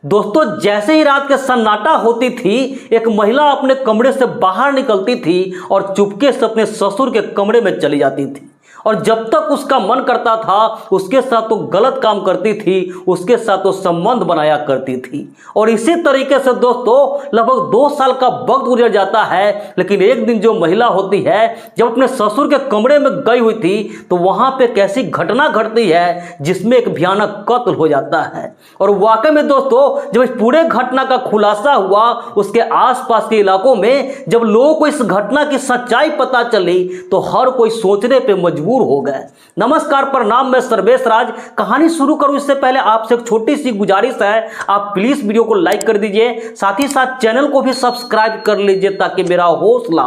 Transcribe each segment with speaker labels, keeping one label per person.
Speaker 1: दोस्तों, जैसे ही रात के सन्नाटा होती थी, एक महिला अपने कमरे से बाहर निकलती थी और चुपके से अपने ससुर के कमरे में चली जाती थी। और जब तक उसका मन करता था उसके साथ तो गलत काम करती थी, उसके साथ तो संबंध बनाया करती थी। और इसी तरीके से दोस्तों लगभग 2 साल का वक्त गुजर जाता है। लेकिन एक दिन जो महिला होती है जब अपने ससुर के कमरे में गई हुई थी तो वहां पे एक ऐसी घटना घटती है जिसमें एक भयानक कत्ल हो जाता है। और वाकई में दोस्तों जब इस पूरे घटना का खुलासा हुआ, उसके आसपास के इलाकों में जब लोगों को इस घटना की सच्चाई पता चली तो हर कोई सोचने पे मजबूर हो गए। नमस्कार, प्रणाम, मैं सर्वेश राज। कहानी शुरू करूं इससे पहले आपसे एक छोटी सी गुजारिश है, आप प्लीज वीडियो को लाइक कर दीजिए, साथ ही साथ चैनल को भी सब्सक्राइब कर लीजिए ताकि मेरा हौसला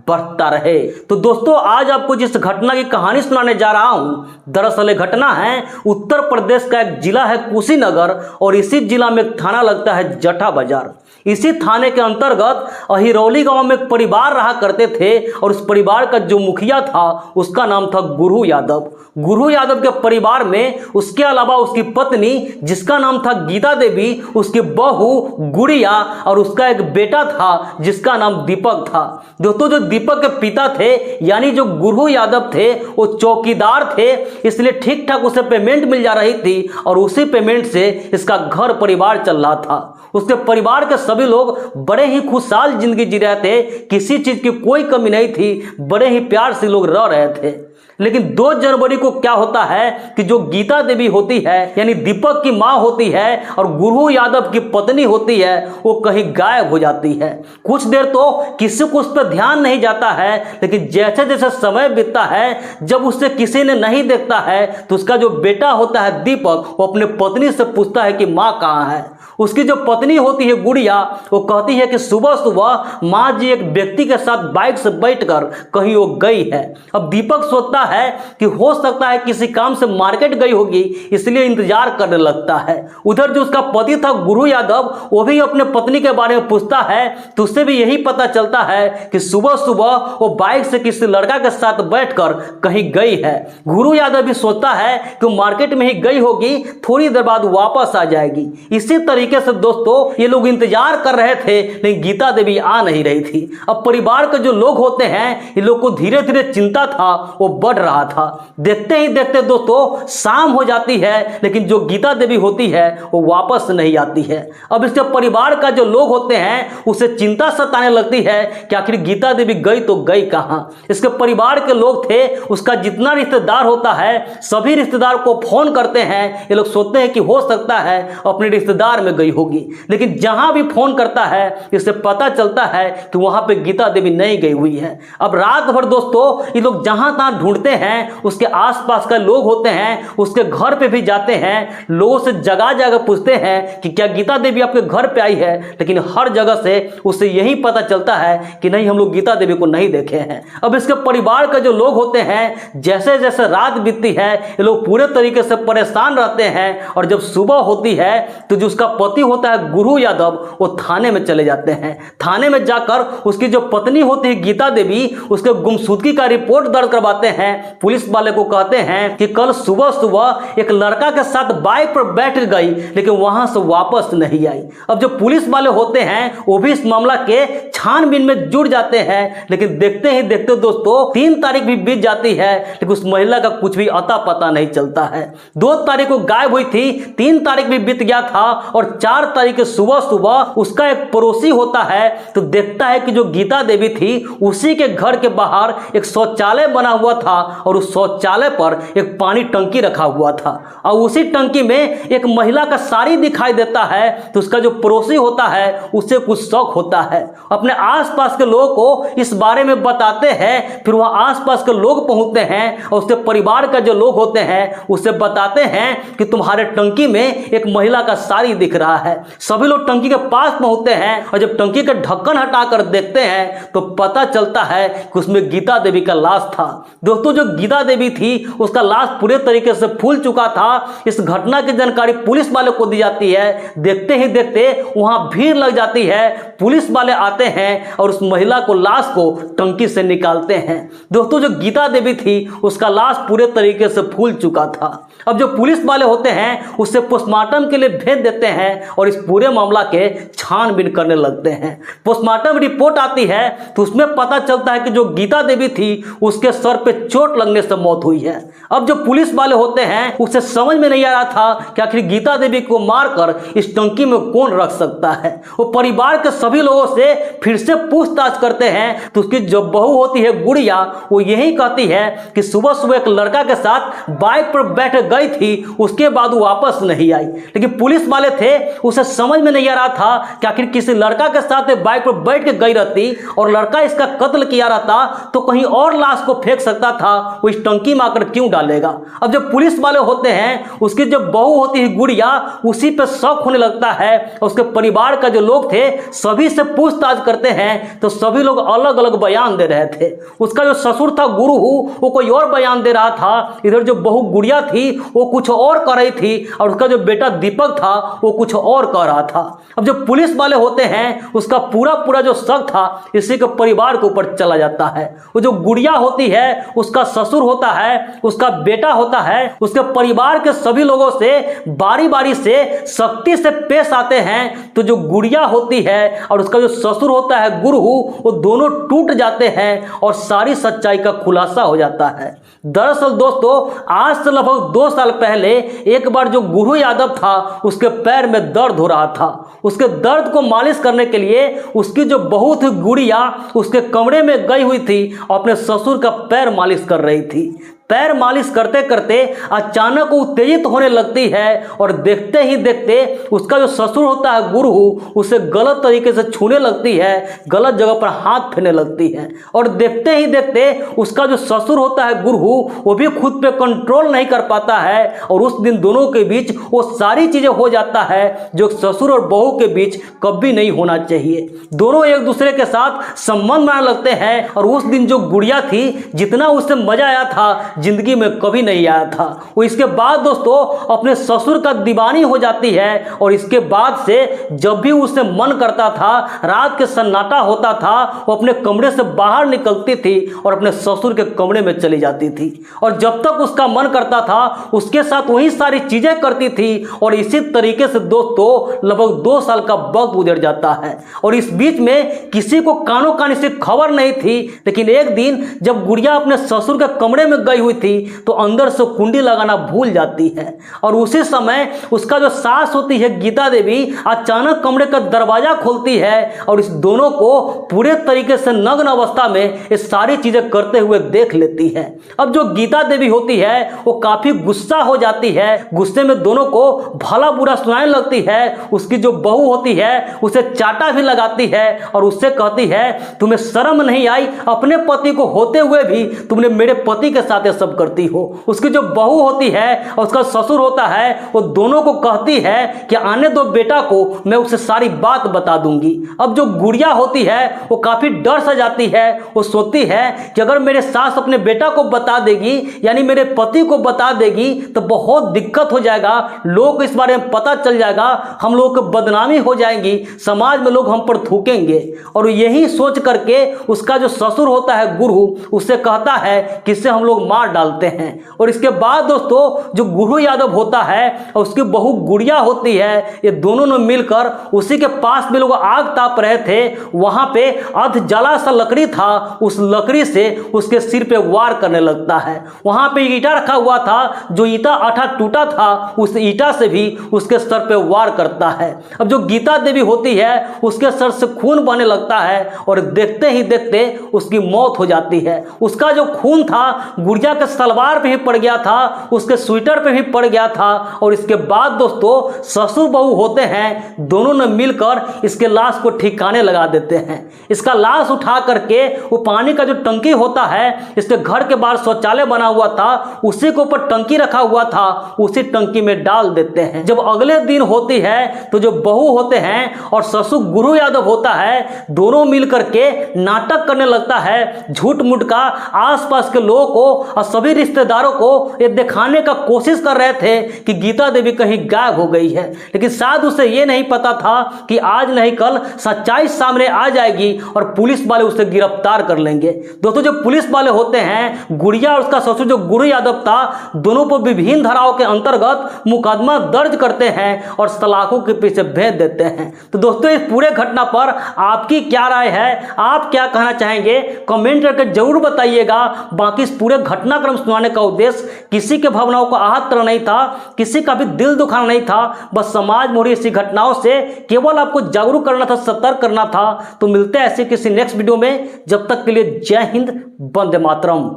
Speaker 1: बढ़ता रहे। तो दोस्तों आज आपको जिस घटना की कहानी सुनाने जा रहा हूं, दरअसल घटना है उत्तर प्रदेश का एक जिला है कुशीनगर, और इसी जिला में एक थाना लगता है जटा बाजार। इसी थाने के अंतर्गत अहिरौली गांव में एक परिवार रहा करते थे और उस परिवार का जो मुखिया था उसका नाम था गुरु यादव। गुरु यादव के परिवार में उसके अलावा उसकी पत्नी जिसका नाम था गीता देवी, उसकी बहू गुड़िया और उसका एक बेटा था जिसका नाम दीपक था। दोस्तों जो दीपक के पिता थे यानी जो गुरु यादव थे वो चौकीदार थे, इसलिए ठीक ठाक उसे पेमेंट मिल जा रही थी और उसी पेमेंट से इसका घर परिवार चल रहा था। उसके परिवार के सभी लोग बड़े ही खुशहाल जिंदगी जी रहे थे, किसी चीज की कोई कमी नहीं थी, बड़े ही प्यार से लोग रह रहे थे। लेकिन 2 जनवरी को क्या होता है कि जो गीता देवी होती है यानी दीपक की मां होती है और गुरु यादव की पत्नी होती है वो कहीं गायब हो जाती है। कुछ देर तो किसी को उस पर ध्यान नहीं जाता है, लेकिन जैसे जैसे समय बीतता है, जब उससे किसी ने नहीं देखता है तो उसका जो बेटा होता है दीपक वो अपने पत्नी से पूछता है कि माँ कहाँ है। उसकी जो पत्नी होती है गुड़िया वो कहती है कि सुबह सुबह माँ जी एक व्यक्ति के साथ बाइक से बैठकर कहीं वो गई है। अब दीपक सोचता है कि हो सकता है किसी काम से मार्केट गई होगी, इसलिए इंतजार करने लगता है। उधर जो उसका पति था गुरु यादव वो भी अपने पत्नी के बारे में पूछता है तो उससे भी यही पता चलता है कि सुबह सुबह वो बाइक से किसी लड़का के साथ बैठकर कहीं गई है। गुरु यादव भी सोचता है कि वो मार्केट में ही गई होगी, थोड़ी देर बाद वापस आ जाएगी। इसी तरीके से दोस्तों ये लोग इंतजार कर रहे थे, लेकिन गीता देवी आ नहीं रही थी। अब परिवार के जो लोग होते हैं ये लोग को धीरे धीरे चिंता था वो बढ़ रहा था। देखते ही देखते दोस्तों शाम हो जाती है, लेकिन जो गीता देवी होती है वो वापस नहीं आती है। अब इसके परिवार का जो लोग होते हैं उसे चिंता सताने लगती है कि आखिर गीता देवी गई तो गई कहां। इसके परिवार के लोग थे, उसका जितना रिश्तेदार होता है सभी रिश्तेदार को फोन करते हैं। ये लोग सोचते हैं कि हो सकता है अपने रिश्तेदार में गई होगी, लेकिन जहां भी फोन करता है इसे पता चलता है कि वहां पे गीता देवी नहीं गई हुई है। अब रात भर दोस्तों ये लोग जहां तहां ढूंढते हैं, उसके आसपास का लोग होते हैं उसके घर पे भी जाते हैं, लोगों से जगह जगह पूछते हैं कि क्या गीता देवी आपके घर पे आई है, लेकिन हर जगह से उसे यही पता चलता है कि नहीं, हम लोग गीता देवी को नहीं देखे हैं। अब इसके परिवार के जो लोग होते हैं जैसे जैसे रात बीतती है ये लोग पूरे तरीके से परेशान रहते हैं, और जब सुबह होती है तो जो उसका पति होता है गुरु यादव वो थाने में चले जाते हैं। थाने में जाकर उसकी जो पत्नी होती है गीता देवी उसके गुमशुदगी का रिपोर्ट दर्ज करवाते हैं। पुलिस वाले को कहते हैं कि कल सुबह सुबह एक लड़का के साथ बाइक पर बैठ गई लेकिन वहां से वापस नहीं आई। अब जो पुलिस वाले होते हैं वो भी इस मामला के छानबीन में जुड़ जाते हैं, लेकिन देखते ही देखते दोस्तों 3 तारीख भी बीत जाती है, लेकिन उस महिला का कुछ भी अता पता नहीं चलता है। 2 तारीख को गायब हुई थी, 3 तारीख भी बीत गया था और 4 तारीख के सुबह सुबह उसका एक पड़ोसी होता है तो देखता है कि जो गीता देवी थी उसी के घर के बाहर एक शौचालय बना हुआ था और उस शौचालय पर एक पानी टंकी रखा हुआ था और उसी टंकी में एक महिला का साड़ी दिखाई देता है। तो उसका जो पड़ोसी होता है उसे कुछ शौक होता है, अपने आसपास के लोगों को इस बारे में बताते हैं। फिर वहां आसपास के लोग पहुंचते हैं और उसके परिवार का जो लोग होते हैं उसे बताते हैं कि तुम्हारे टंकी में एक महिला का साड़ी दिख रहा है। सभी लोग टंकी के पास पहुंचते हैं और जब टंकी का ढक्कन हटाकर देखते हैं तो पता चलता है कि उसमें गीता देवी का लाश था। दोस्तों जो गीता देवी थी उसका लाश पूरे तरीके से फूल चुका था। इस घटना की जानकारी पुलिस वाले को दी जाती है। देखते ही देखते वहां भीड़ लग जाती है, पुलिस वाले आते हैं और उस महिला को, लाश को टंकी से निकालते हैं। दोस्तों जो गीता देवी थी उसका लाश पूरे तरीके से फूल चुका था। अब जो पुलिस वाले होते हैं उसे पोस्टमार्टम के लिए भेज देते हैं और इस पूरे मामला के छानबीन करने लगते हैं। पोस्टमार्टम रिपोर्ट आती है तो उसमें पता चलता है कि जो गीता देवी थी उसके सर पे चोट लगने से मौत हुई है। अब जो पुलिस वाले होते हैं उसे समझ में नहीं आ रहा था कि आखिर गीता देवी को मारकर इस टंकी में कौन रख सकता है। वो परिवार के सभी लोगों से फिर से पूछताछ करते हैं तो उसकी जो बहू होती है गुड़िया, वो यही कहती है कि सुबह सुबह एक लड़का के साथ बाइक पर बैठ गई थी, उसके बाद वो वापस नहीं आई। लेकिन पुलिस वाले थे, उसे समझ में नहीं आ रहा था कि आखिर किसी लड़का के साथ बाइक पर बैठ के गई रहती और लड़का इसका कत्ल किया रहता तो कहीं और लाश को फेंक सकता था, वो इस टंकी में आकर क्यों डालेगा। अब जब पुलिस वाले होते हैं उसकी जो बहू होती है गुड़िया, उसी पे शक होने लगता है। उसके परिवार का जो लोग थे सभी से पूछताछ करते हैं तो सभी लोग अलग अलग बयान दे रहे थे। उसका जो ससुर था गुरु, वो कोई और बयान दे रहा था, इधर जो बहू गुड़िया थी वो कुछ और कर रही थी और उसका जो बेटा दीपक था वो कुछ और कर रहा था। अब जो पुलिस वाले होते हैं उसका पूरा जो शक था इसी के परिवार के ऊपर चला जाता है। वो जो गुड़िया होती है उसका ससुर होता है, उसका बेटा होता है, उसके परिवार के सभी लोगों से बारी बारी से सख्ती से पेश आते हैं। तो जो गुड़िया होती है और उसका जो ससुर होता है गुरु, वो दोनों टूट जाते हैं और सारी सच्चाई का खुलासा हो जाता है। दरअसल दोस्तों, आज से लगभग 2 साल पहले एक बार जो गुरु यादव था उसके पैर में दर्द हो रहा था। उसके दर्द को मालिश करने के लिए उसकी जो बहू थी गुड़िया उसके कमरे में गई हुई थी और अपने ससुर का पैर मालिश कर रही थी। पैर मालिश करते करते अचानक उत्तेजित होने लगती है और देखते ही देखते उसका जो ससुर होता है गुरु उसे गलत तरीके से छूने लगती है, गलत जगह पर हाथ फेरने लगती है। और देखते ही देखते उसका जो ससुर होता है गुरु वो भी खुद पे कंट्रोल नहीं कर पाता है और उस दिन दोनों के बीच वो सारी चीजें हो जाता है जो ससुर और बहू के बीच कभी नहीं होना चाहिए। दोनों एक दूसरे के साथ संबंध बनाने लगते हैं और उस दिन जो गुड़िया थी जितना उसे मजा आया था जिंदगी में कभी नहीं आया था। वो इसके बाद दोस्तों अपने ससुर का दीवानी हो जाती है और इसके बाद से जब भी उसे मन करता था, रात के सन्नाटा होता था, वो अपने कमरे से बाहर निकलती थी और अपने ससुर के कमरे में चली जाती थी और जब तक उसका मन करता था उसके साथ वही सारी चीजें करती थी। और इसी तरीके से दोस्तों लगभग 2 साल का वक्त गुजर जाता है और इस बीच में किसी को कानों कानी से खबर नहीं थी। लेकिन एक दिन जब गुड़िया अपने ससुर के कमरे में गई हुई थी तो अंदर से कुंडी लगाना भूल जाती है और उसी समय उसका जो सास होती है गीता देवी अचानक कमरे का दरवाजा खोलती है और इस दोनों को पूरे तरीके से नग्न अवस्था में ये सारी चीजें करते हुए देख लेती है। अब जो गीता देवी होती है वो काफी गुस्सा हो जाती है, गुस्से में दोनों को भला बुरा सुनाने लगती है। उसकी जो बहू होती है उसे चाटा भी लगाती है और उससे कहती है तुम्हें शर्म नहीं आई, अपने पति को होते हुए भी तुमने मेरे पति के साथ सब करती हो। उसकी जो बहू होती है और उसका ससुर होता है वो दोनों को कहती है कि आने दो बेटा को, मैं उसे सारी बात बता दूंगी। अब जो गुड़िया होती है वो काफी डर सा जाती है, वो सोचती है कि अगर मेरे सास अपने बेटा को बता देगी यानी मेरे पति को बता देगी तो बहुत दिक्कत हो जाएगा, लोग को इस बारे में पता चल जाएगा, हम लोग की बदनामी हो जाएगी, समाज में लोग हम पर थूकेंगे। और यही सोच करके उसका जो ससुर होता है गुरु उससे कहता है कि इससे हम लोग मार डालते हैं। और इसके बाद दोस्तों जो गुरु यादव होता है और उसकी बहू गुड़िया होती है, ये दोनों ने मिलकर उसी के पास में लोग आग ताप रहे थे। वहां पे अर्ध जला सा लकड़ी था, उस लकड़ी से उसके सिर पे वार करने लगता है। वहां पे ईटा रखा हुआ था, जो ईटा आठा टूटा था उस ईटा से भी उसके सर पे वार करता है। अब जो गीता देवी होती है उसके सर से खून बहने लगता है और देखते ही देखते उसकी मौत हो जाती है। उसका जो खून था गुड़िया के सलवार पे भी पड़ गया था, उसके स्वेटर पे भी पड़ गया था। और इसके बाद दोस्तों ससुर बहू होते हैं, दोनों ने मिलकर इसके लाश को ठिकाने लगा देते हैं। इसका लाश उठा करके वो पानी का जो टंकी होता है, इसके घर के बाहर शौचालय बना हुआ था, उसी के ऊपर टंकी रखा हुआ था, उसी टंकी में डाल देते हैं। जब अगले दिन होती है तो जो बहू होते हैं और ससुर गुरु यादव होता है, दोनों मिलकर के नाटक करने लगता है, झूठ मूठ का आसपास के लोगों को और सभी रिश्तेदारों को ये दिखाने का कोशिश कर रहे थे कि गीता देवी कहीं गायब हो गई है। लेकिन शायद उसे ये नहीं पता था कि आज नहीं कल सच्चाई सामने आ जाएगी और पुलिस वाले उसे गिरफ्तार कर लेंगे। दोस्तों, जो पुलिस वाले होते हैं, गुड़िया और उसका ससुर जो गुरु यादव था, दोनों पर विभिन्न धाराओं के अंतर्गत मुकदमा दर्ज करते हैं और सलाखों के पीछे भेज देते हैं। तो दोस्तों, इस पूरे घटना पर आपकी क्या राय है? आप क्या कहना चाहेंगे? कमेंट करके जरूर बताइएगा। बाकी इस पूरे घटनाक्रम सुनाने का उद्देश्य किसी के भावनाओं को आहत करना नहीं था, किसी का भी दिल दुखाना नहीं था, बस समाज में हो रही ऐसी घटनाओं से केवल आपको जागरूक करना था, सतर्क करना था। तो मिलते हैं ऐसे किसी नेक्स्ट वीडियो में। जब तक के लिए जय हिंद, वंदे मातरम।